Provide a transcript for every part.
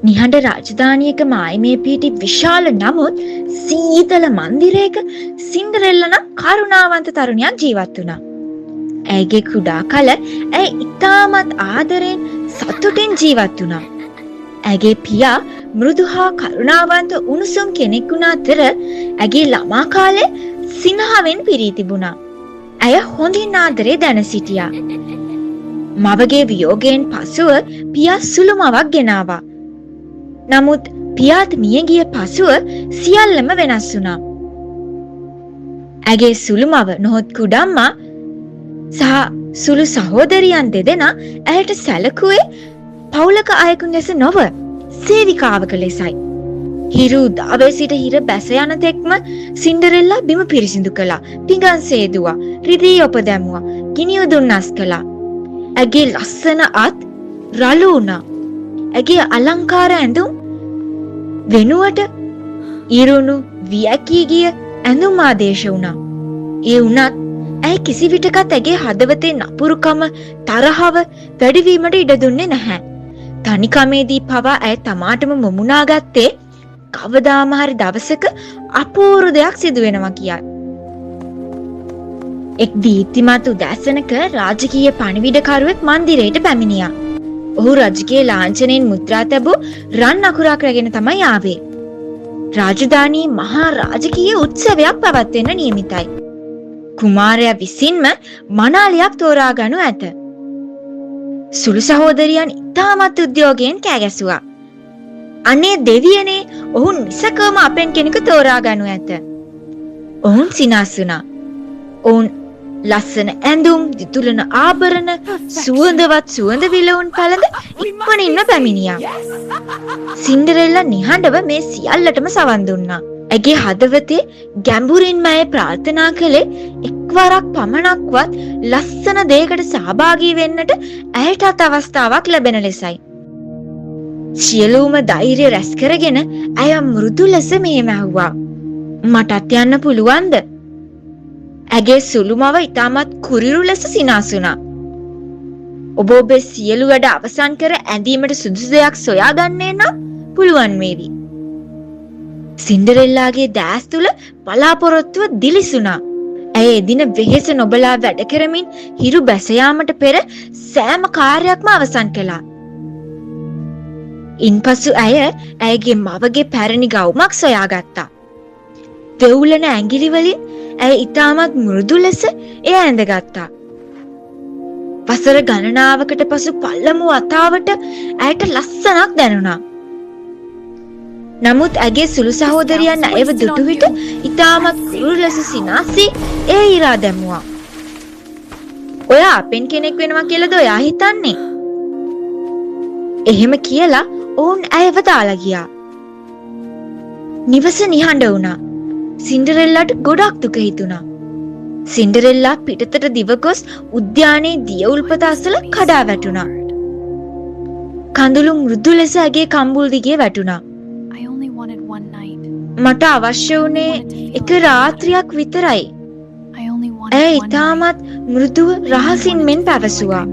නිහඬ රාජධානියක මායිමේ පිහිටි විශාල නමුත් සීතල මන්දිරයක සින්ඩරෙල්ලා නම් කරුණාවන්ත තරුණියක් ජීවත් වුණා. ඇයගේ කුඩා කල ඇය ඉතාමත් ආදරෙන් සතුටින් ජීවත් වුණා. ඇගේ පියා මෘදු හා කරුණාවන්ත උණුසුම් කෙනෙක් වුණ අතර ඇගේ ළමා කාලේ සිනහවෙන් පිරී තිබුණා. ඇය හොඳින් ආදරේ දැන සිටියා. මවගේ වියෝගයෙන් පසුව පියා සුළු මවක් ගෙනාවා. නමුත් පියාත් මිය ගිය පසුව සියල්ලම වෙනස් වුණා. ඇගේ සුළු මව නොහොත් කුඩම්මා සහ සුළු සහෝදරියන් දෙදෙනා ඇයට සැලකුවේ පවුලක අයෙකු ලෙස නොව සේවිකාවක ලෙසයි. හිරු උදාවේ සිට හිර බැස යන තෙක්ම සින්ඩරෙල්ලා බිම පිරිසිදු කළා, පිඟන් සේදුවා, රිදී ඔප දැමුවා, ගිනි උදුන්නස් කළා. ඇගේ ලස්සන අත් රළු වුණා. ඇගේ අලංකාර ඇඳුම් වෙනුවට ඉරුණු වියකී ගිය ඇඳුම් ආදේශ වුණා. ඒ වුණත් ඇය කිසි විටකත් ඇගේ හදවතේ නපුරුකම, තරහව වැඩිවීමට ඉඩ දුන්නේ නැහැ. තනිකමේදී පවා ඇය තමාටම මුමුණා ගත්තේ කවදාම හරි දවසක අපූර්ව දෙයක් සිදු වෙනවා කියයි. එක් දීප්තිමත් උදෑසනක රාජකීය පණිවිඩකරුවෙක් මන්දිරයට පැමිණියා. ඔහු රජකීය ලාංඡනයෙන් මුද්‍රා තැබූ රන් අකුරක් රැගෙන තමයි ආවේ. රාජධානී මහා රාජකීය උත්සවයක් පැවැත්වෙන්න නියමිතයි. කුමාරයා විසින්ම මනාලියක් තෝරා ගනු ඇත. සුළු සහෝදරියන් ඉතාමත් උද්‍යෝගයෙන් කෑ ගැසුවා. අනේ දෙවියනේ, ඔවුන් නිසකවම අපෙන් කෙනෙකු තෝරා ගනු ඇත. ඔවුන් සිනාසුණා. ඔවුන් ලස්සන ඇඳුම්, දිතුලන ආභරණ, සුවඳවත් සුවඳ විලවුන් පැළඳ ඉක්මනින්ම පැමිණියා. සින්ඩරෙල්ලා නිහඬව මේ සියල්ලටම සවන් දුන්නා. ඇගේ හදවතේ ගැඹුරින්ම ඇය ප්‍රාර්ථනා කළේ එක්වරක් පමණක්වත් ලස්සන දෙයකට සහභාගී වෙන්නට ඇයටත් අවස්ථාවක් ලැබෙන ලෙසයි. සියලුම ධෛර්යය රැස් කරගෙන ඇය මෘදු ලෙස මෙහෙම ඇහුවා. මටත් යන්න පුළුවන්ද? ඇගේ සුළු මව ඉතාමත් කුරිරු ලෙස සිනාසුණා. ඔබ ඔබේ සියලු වැඩ අවසන් කර ඇඳීමට සුදුසු දෙයක් සොයාගන්නේ නම් පුළුවන් වේවි. සින්ඩරෙල්ලාගේ දැස් තුල බලාපොරොත්තුව දිලිසුණා. ඇය එදින වෙහෙස නොබලා වැඩ කරමින් හිරු බැස යාමට පෙර සෑම කාර්යයක්ම අවසන් කළා. ඉන්පසු ඇය ඇයගේ මවගේ පැරණි ගවුමක් සොයාගත්තා. දෙවුලන ඇඟිලි වලින් ඇය ඉතාමත් මෘදු ලෙස එය ඇඳගත්තා. වසර ගණනාවකට පසු පළමු වතාවට ඇයට ලස්සනක් දැනුණා. නමුත් ඇගේ සුළු සහෝදරියන් ඇයව දුටු විට ඉතාමත් කුරුළු ලෙස සිනාසී එය ඉරා දැමුවා. ඔයා අපෙන් කෙනෙක් වෙනවා කියලාද ඔයා හිතන්නේ? එහෙම කියලා ඔවුන් ඇයව දාලා ගියා. නිවස නිහඬ වුණා. සින්ඩරෙල්ලාට ගොඩක් දුක හිතුණා. සින්ඩරෙල්ලා පිටතට දිව ගොස් උද්‍යානයේ දිය උල්පත අසල කඩා වැටුණා. කඳුළු මෘදු ලෙස ඇගේ කම්බුල් දිගේ වැටුණා. මට අවශ්‍ය වුණේ එක රාත්‍රියක් විතරයි. ඇය ඉතාමත් මෘදුව රහසින් මෙන් පැවසුවා.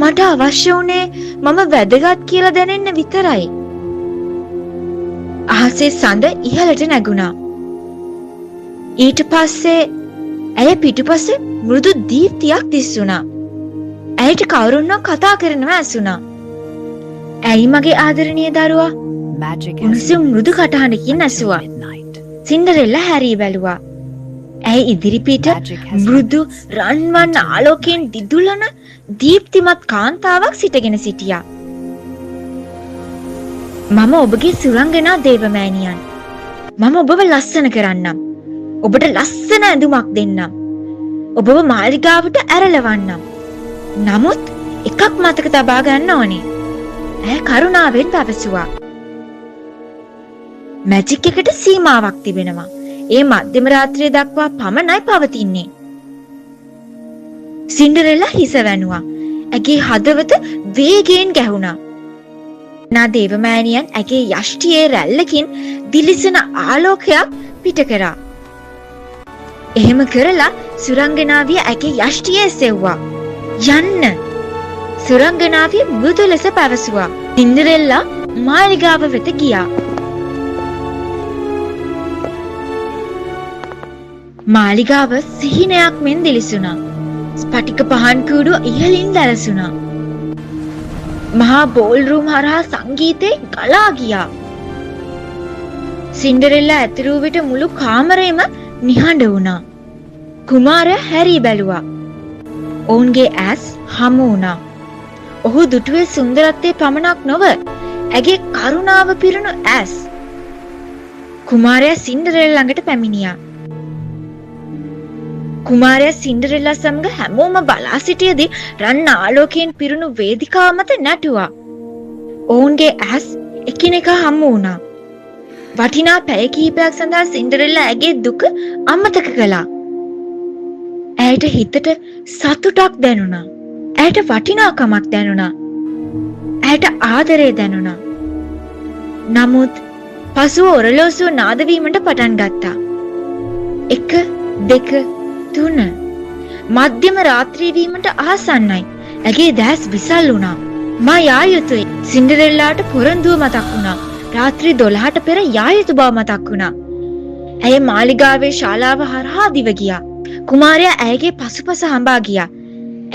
මට අවශ්‍ය වුණේ මම වැදගත් කියලා දැනෙන්න විතරයි. අහසේ සඳ ඉහළට නැගුණා. ඊට පස්සේ ඇය පිටුපසේ මෘදු දීප්තියක් දිස්සුණා. ඇයට කවුරුන්ව කතා කරනවා ඇසුණා. ඇයි මගේ ආදරණීය දරුවා? උණුසුම් මෘදු කටහඬකින් ඇසුවා. සින්ඩරෙල්ලා හැරී බැලුවා. ඇය ඉදිරිපිට මෘදු රන්වන් ආලෝකයෙන් දිදුලන දීප්තිමත් කාන්තාවක් සිටගෙන සිටියා. මම ඔබගේ සුරංගනා දේවමෑණියන්. මම ඔබව ලස්සන කරන්නම්. ඔබට ලස්සන ඇඳුමක් දෙන්නම්. ඔබව මාලිගාවට ඇරලවන්නම්. නමුත් එකක් මතක තබා ගන්න ඕනේ. ඇය කරුණාවෙන් පැවසුවා. මැජික් එකට සීමාවක් තිබෙනවා. ඒ මධ්‍යම රාත්‍රිය දක්වා පමණයි පවතින්නේ. සින්ඩරෙල්ලා හිස වැනුවා. ඇගේ හදවත වේගයෙන් ගැහුණා. නා දේවමෑණියන් ඇගේ යෂ්ටියේ රැල්ලකින් දිලිසෙන ආලෝකයක් පිට කරා. එහෙම කරලා සුරංගනාවිය ඇගේ යෂ්ටියේ එසෙව්වා. යන්න! සුරංගනාවිය මෘදු ලෙස පැවසුවා. සින්ඩරෙල්ලා මාලිගාව වෙත ගියා. මාලිගාව සිහිනයක් මෙන් දිලිසුණා. ස්පටික පහන් කූඩු ඉහළින් දැලසුණා. මහා බෝල්රූම් හරහා සංගීතේ ගලා ගියා. සින්ඩරෙල්ලා ඇතුළු විට මුළු කාමරේම නිහඬ වුණා. කුමාරයා හැරී බැලුවා. ඔවුන්ගේ ඇස් හමු වුණා. ඔහු දුටුවේ සුන්දරත්වයේ පමණක් නොව ඇගේ කරුණාව පිරුණු ඇස්. කුමාරයා සින්ඩරෙල්ලා ළඟට පැමිණියා. කුමාරයා සින්ඩරෙල්ලා සමග හැමෝම බලා සිටියදී රන් ආලෝකයෙන් පිරුණු වේදිකාව මත නැටුවා. ඔවුන්ගේ ඇස් එකිනෙකා හමු වුණා. වටිනා පැය කිහිපයක් සඳහා සින්ඩරෙල්ලා ඇගේ දුක අමතක කළා. ඇයට හිතට සතුටක් දැනුණා. ඇයට වටිනාකමක් දැනුණා. ඇයට ආදරය දැනුණා. නමුත් පසුව ඔරලෝසුව නාද වීමට පටන් ගත්තා. 1 2 3 මධ්‍යම රාත්‍රී වීමට ආසන්නයි. ඇගේ දැස් විසල් වුණා. මා යා යුතුයි. සින්ඩරෙල්ලාට පොරොන්දුව මතක් වුණා. රාත්‍රී 12ට පෙර යා යුතු බව මතක් වුණා. ඇය මාලිගාවේ ශාලාව හරහා දිව ගියා. කුමාරයා ඇයගේ පසුපස හඹා ගියා.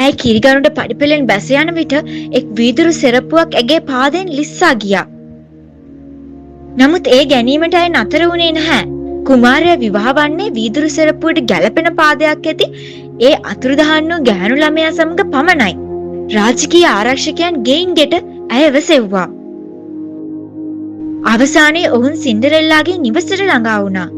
ඇය කිරිගරුඩ පඩිපෙළෙන් බැස යන විට එක් වීදුරු සෙරප්පුවක් ඇගේ පාදයෙන් ලිස්සා ගියා. නමුත් ඒ ගැනීමට ඇය නතර වුණේ නැහැ. කුමාරයා විවාහ වන්නේ වීදුරු සෙරප්පුවට ගැළපෙන පාදයක් ඇති ඒ අතුරුදහන් වූ ගැහැණු ළමයා සමග පමණයි. රාජකීය ආරක්ෂකයන් ගෙයින් ගෙට ඇයව සෙව්වා. අවසානයේ ඔවුන් සින්ඩරෙල්ලාගේ නිවසට ළඟා වුණා.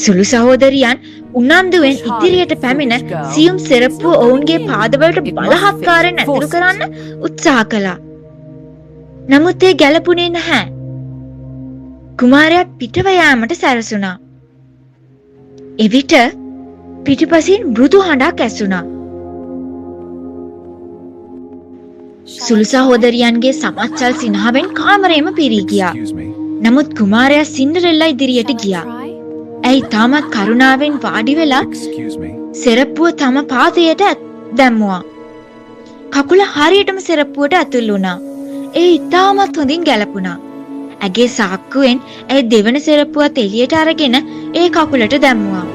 සුළු සහෝදරියන් උනන්දුවෙන් ඉදිරියට පැමිණ සියුම් සෙරප්පුව ඔවුන්ගේ පාදවලට බලහත්කාරයෙන් ඇතුළු කරන්න උත්සාහ කළා. නමුත් ඒ ගැළපුණේ නැහැ. කුමාරයා පිටව යාමට සැරසුණා. එවිට පිටිපසින් මෘදු හඬක් ඇසුණා. සුළු සහෝදරියන්ගේ සමච්චල් සිනහවෙන් කාමරේම පිරී ගියා. නමුත් කුමාරයා සින්ඩරෙල්ලා ඉදිරියට ගියා. ඇයි තාමත් කරුණාවෙන් වාඩි වෙලා සෙරප්පුව තම පාදයට දැම්මුවා. කකුල හරියටම සෙරප්පුවට ඇතුල් වුණා. ඒ ඉතාමත් හොඳින් ගැලපුණා. ඇගේ සාක්කුවෙන් ඇයි දෙවන සෙරප්පුවත් එළියට අරගෙන ඒ කකුලට දැම්මුවා.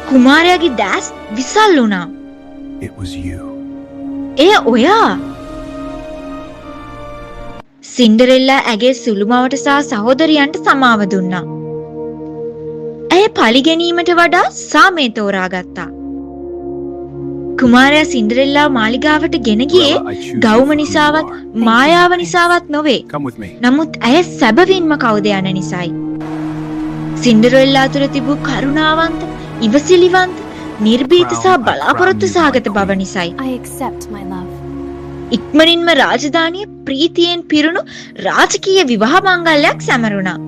කුමාරයාගේ දැස් විසල් වුණා. එය ඔයා. සින්ඩරෙල්ලා ඇගේ සුළුමවට සහ සහෝදරියන්ට සමාව දුන්නා. ඇය පලි ගැනීමට වඩා සාමය තෝරාගත්තා. කුමාරයා සින්ඩරෙල්ලා මාලිගාවට ගෙන ගියේ ගෞම නිසාවත් මායාව නිසාවත් නොවේ. නමුත් ඇය සැබවින්ම කවුද යන නිසායි. සින්ඩරෙල්ලා තුළ තිබූ කරුණාවන්ත, ඉවසිලිවන්ත, නිර්භීත සහ බලාපොරොත්තු සහගත බව නිසායි. ඉක්මනින්ම රාජධානිය ප්‍රීතියෙන් පිරුණු රාජකීය විවාහ මංගල්‍යයක් සැමරුණා.